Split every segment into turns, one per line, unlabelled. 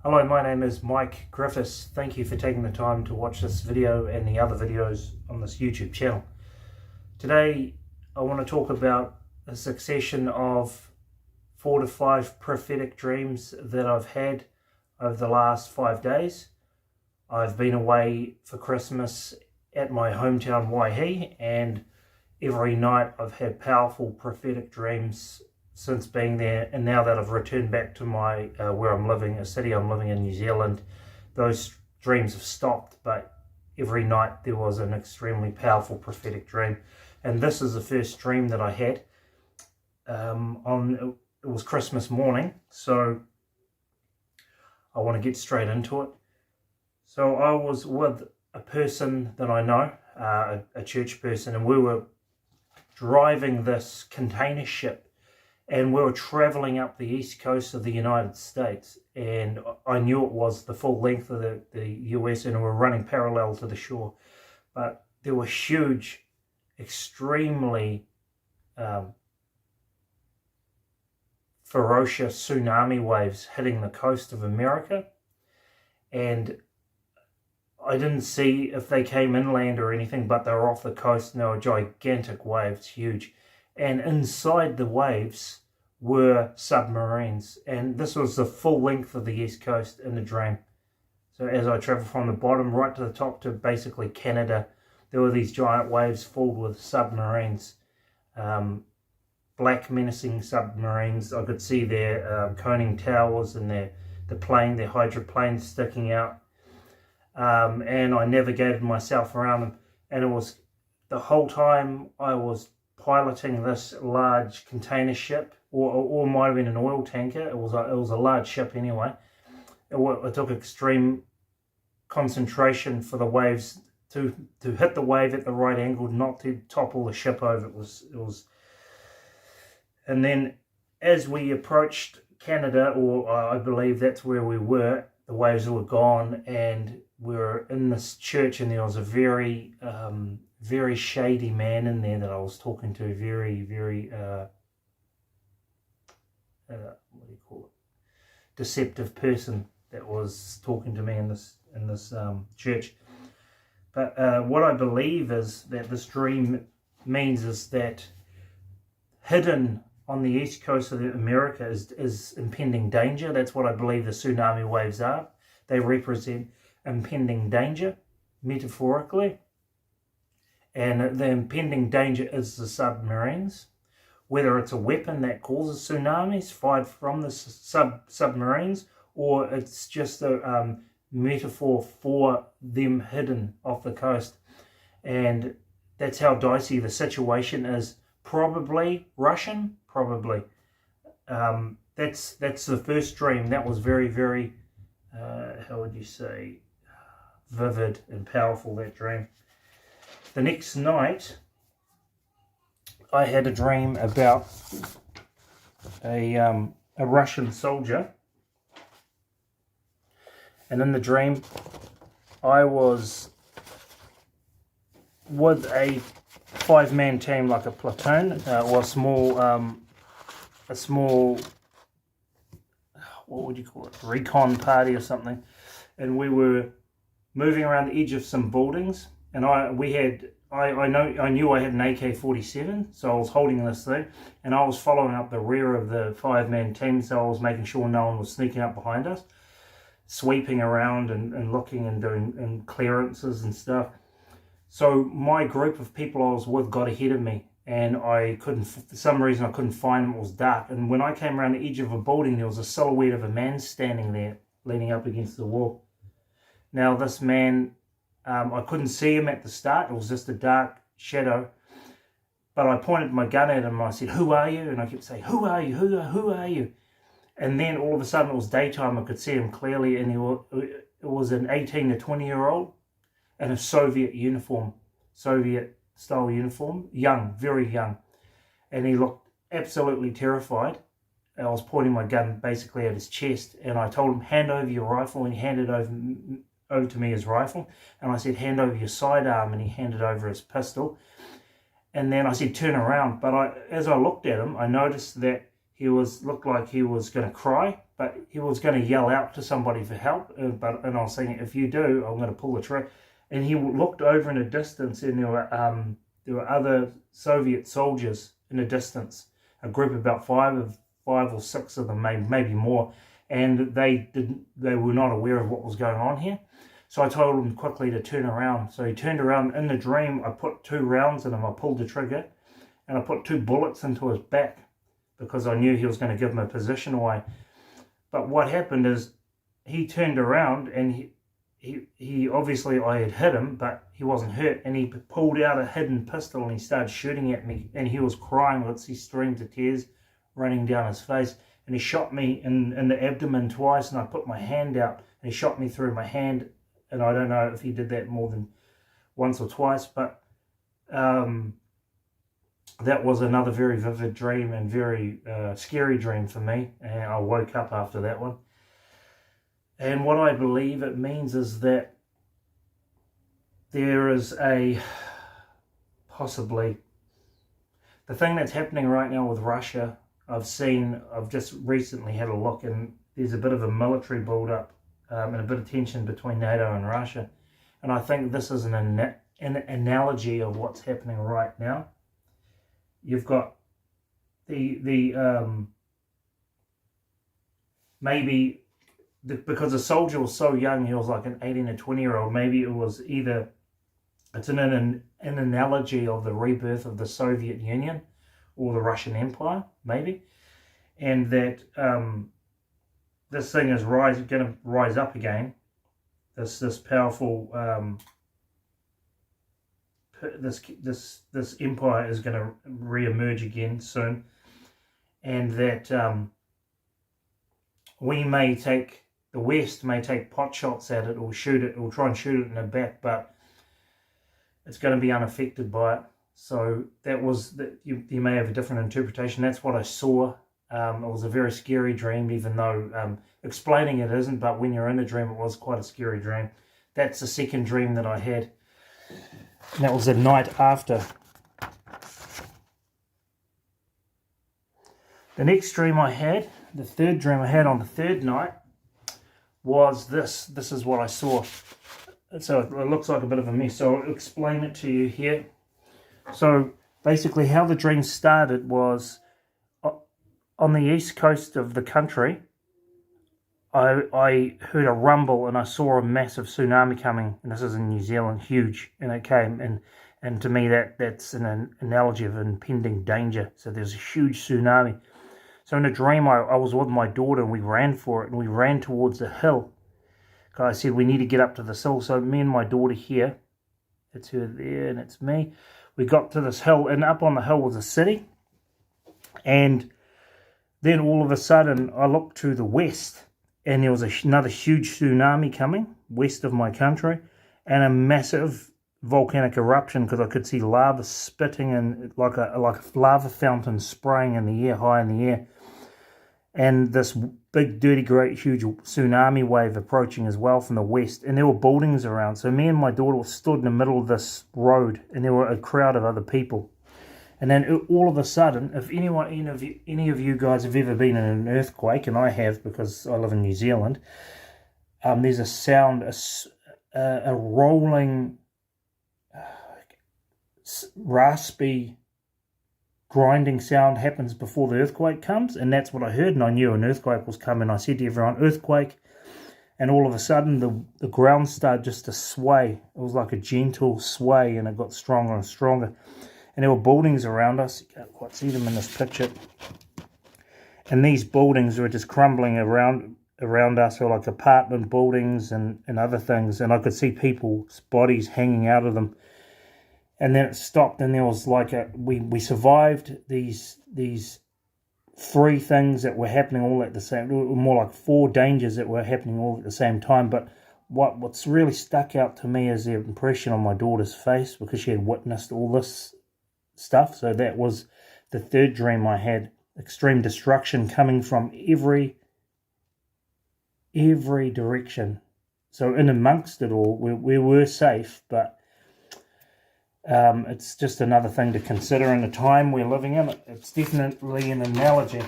Hello, my name is Mike Griffiths. Thank you for taking the time to watch this video and the other videos on this YouTube channel. Today I want to talk about a succession of 4 to 5 prophetic dreams that I've had over the last 5 days. I've been away for Christmas at my hometown Waihi, and every night I've had powerful prophetic dreams since being there, and now that I've returned back to my where I'm living, a city I'm living in, New Zealand, those dreams have stopped, but every night there was an extremely powerful prophetic dream. And this is the first dream that I had. It was Christmas morning, so I want to get straight into it. So I was with a person that I know, a church person, and we were driving this container ship, and we were traveling up the east coast of the United States, and I knew it was the full length of the US, and we were running parallel to the shore. But there were huge, extremely ferocious tsunami waves hitting the coast of America, and I didn't see if they came inland or anything, but they were off the coast, and they were gigantic waves, huge. And inside the waves were submarines, and this was the full length of the east coast in the dream. So as I traveled from the bottom right to the top to basically Canada, there were these giant waves filled with submarines, black menacing submarines. I could see their coning towers and their hydroplanes sticking out, and I navigated myself around them, and it was the whole time I was piloting this large container ship, or might have been an oil tanker. It was a large ship anyway. It took extreme concentration for the waves to hit the wave at the right angle, not to topple the ship over. It was. And then as we approached Canada, or I believe that's where we were, the waves were gone, and we were in this church, and there was a very very shady man in there that I was talking to, very what do you call it, deceptive person that was talking to me in this church. But what I believe is that this dream means is that hidden on the east coast of America is impending danger. That's what I believe the tsunami waves are. They represent impending danger, metaphorically. And the impending danger is the submarines. Whether it's a weapon that causes tsunamis fired from the submarines, or it's just a metaphor for them hidden off the coast. And that's how dicey the situation is. Probably Russian, probably. That's the first dream. That was very, how would you say, vivid and powerful, that dream. The next night, I had a dream about a Russian soldier, and in the dream, I was with a 5-man team, like a platoon, or a small, what would you call it, recon party or something, and we were moving around the edge of some buildings. And I knew I had an AK-47, so I was holding this thing, and I was following up the rear of the 5-man team, so I was making sure no one was sneaking up behind us, sweeping around and looking and doing clearances and stuff. So my group of people I was with got ahead of me, and I couldn't, for some reason I couldn't find them. It was dark, and when I came around the edge of a building, there was a silhouette of a man standing there, leaning up against the wall. Now this man, I couldn't see him at the start. It was just a dark shadow. But I pointed my gun at him and I said, "Who are you?" And I kept saying, "Who are you? Who are you?" And then all of a sudden it was daytime. I could see him clearly, and it was an 18 to 20-year-old in a Soviet uniform, Soviet-style uniform, young, very young. And he looked absolutely terrified. I was pointing my gun basically at his chest, and I told him, "Hand over your rifle," and he handed over to me his rifle, and I said, "Hand over your sidearm," and he handed over his pistol. And then I said, "Turn around." But as I looked at him, I noticed that he looked like he was going to cry, but he was going to yell out to somebody for help. And I was saying, if you do, I'm going to pull the trigger. And he looked over in the distance, and there were other Soviet soldiers in the distance, a group of about five or six of them, maybe more, and they were not aware of what was going on here. So I told him quickly to turn around. So he turned around. In the dream, I put 2 rounds in him. I pulled the trigger, and I put 2 bullets into his back because I knew he was going to give my position away. But what happened is he turned around, and he obviously, I had hit him, but he wasn't hurt, and he pulled out a hidden pistol and he started shooting at me, and he was crying. Let's see streams of tears running down his face, and he shot me in the abdomen twice, and I put my hand out, and he shot me through my hand, and I don't know if he did that more than once or twice, but that was another very vivid dream and very scary dream for me, and I woke up after that one. And what I believe it means is that there is possibly the thing that's happening right now with Russia. I've just recently had a look, and there's a bit of a military build-up and a bit of tension between NATO and Russia. And I think this is an analogy of what's happening right now. You've got because the soldier was so young, he was like an 18 or 20-year-old. Maybe it's an analogy of the rebirth of the Soviet Union or the Russian Empire, maybe, and that this thing is going to rise up again. This powerful this empire is going to re-emerge again soon, and that the West may take pot shots at it or shoot it or try and shoot it in the back, but it's going to be unaffected by it. So you may have a different interpretation. That's what I saw. It was a very scary dream, even though explaining it isn't, but when you're in the dream, it was quite a scary dream. That's the second dream that I had. And that was the night after. The next dream I had, the third dream I had on the third night, was this. This is what I saw. So it looks like a bit of a mess. So I'll explain it to you here. So basically how the dream started was on the east coast of the country. I heard a rumble, and I saw a massive tsunami coming, and this is in New Zealand, huge, and it came, and to me that's an analogy of impending danger. So there's a huge tsunami. So in a dream, I was with my daughter, and we ran for it, and we ran towards the hill. I said, we need to get up to this hill. So me and my daughter here, it's her there, and it's me. We got to this hill, and up on the hill was a city, and then all of a sudden, I looked to the west, and there was another huge tsunami coming west of my country, and a massive volcanic eruption, because I could see lava spitting and like a lava fountain spraying in the air, high in the air, and this big, dirty, great, huge tsunami wave approaching as well from the west, and there were buildings around. So me and my daughter were stood in the middle of this road, and there were a crowd of other people. And then all of a sudden, if any of you guys have ever been in an earthquake, and I have because I live in New Zealand, there's a sound, a rolling, raspy, grinding sound happens before the earthquake comes, and that's what I heard, and I knew an earthquake was coming. I said to everyone, earthquake, and all of a sudden the ground started just to sway. It was like a gentle sway, and it got stronger and stronger. And there were buildings around us. You can't quite see them in this picture. And these buildings were just crumbling around us, or like apartment buildings and other things. And I could see people's bodies hanging out of them. And then it stopped, and there was like we survived these 3 things that were happening all at the same, more like 4 dangers that were happening all at the same time. But what's really stuck out to me is the impression on my daughter's face, because she had witnessed all this stuff. So that was the third dream I had. Extreme destruction coming from every direction. So in amongst it all, we were safe, but it's just another thing to consider in the time we're living in. It's definitely an analogy.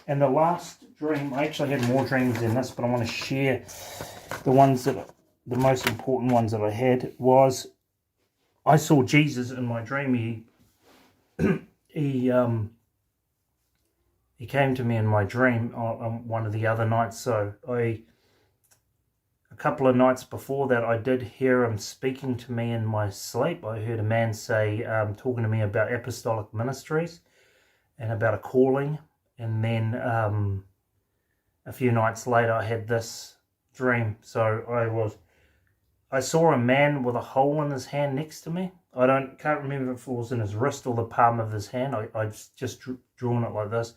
And the last dream, I actually had more dreams than this, but I want to share the ones that, the most important ones that I had was, I saw Jesus in my dream. He came to me in my dream on one of the other nights. So a couple of nights before that, I did hear him speaking to me in my sleep. I heard a man say, talking to me about apostolic ministries and about a calling. And then a few nights later, I had this dream. So I saw a man with a hole in his hand next to me. Can't remember if it was in his wrist or the palm of his hand. I just drawn it like this.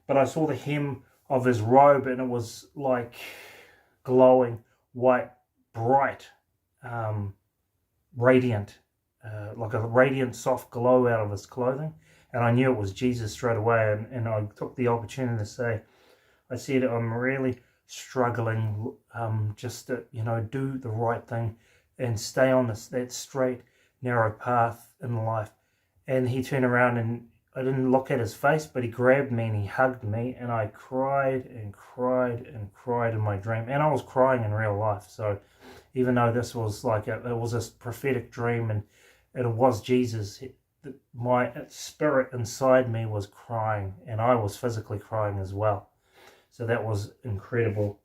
But I saw the hem of his robe, and it was like glowing white, bright, radiant, like a radiant soft glow out of his clothing. And I knew it was Jesus straight away. And I took the opportunity to say, I said, I'm really struggling just to, do the right thing and stay on that straight, narrow path in life. And he turned around, and I didn't look at his face, but he grabbed me and he hugged me, and I cried and cried and cried in my dream. And I was crying in real life. So even though this was like it was a prophetic dream and it was Jesus, my spirit inside me was crying, and I was physically crying as well. So that was incredible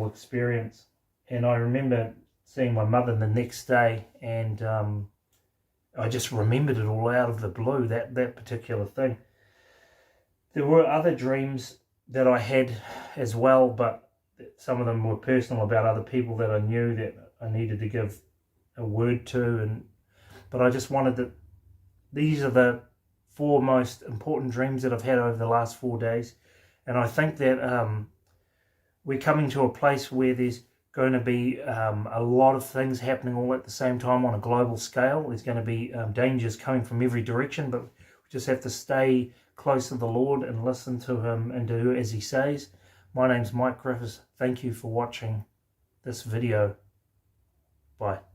experience. And I remember seeing my mother the next day, and I just remembered it all out of the blue, that particular thing. There were other dreams that I had as well, but some of them were personal, about other people that I knew that I needed to give a word to. But I just wanted to, these are the 4 most important dreams that I've had over the last 4 days. And I think that we're coming to a place where there's going to be a lot of things happening all at the same time on a global scale. There's going to be dangers coming from every direction, but we just have to stay close to the Lord and listen to him and do as he says. My name's Mike Griffiths. Thank you for watching this video. Bye.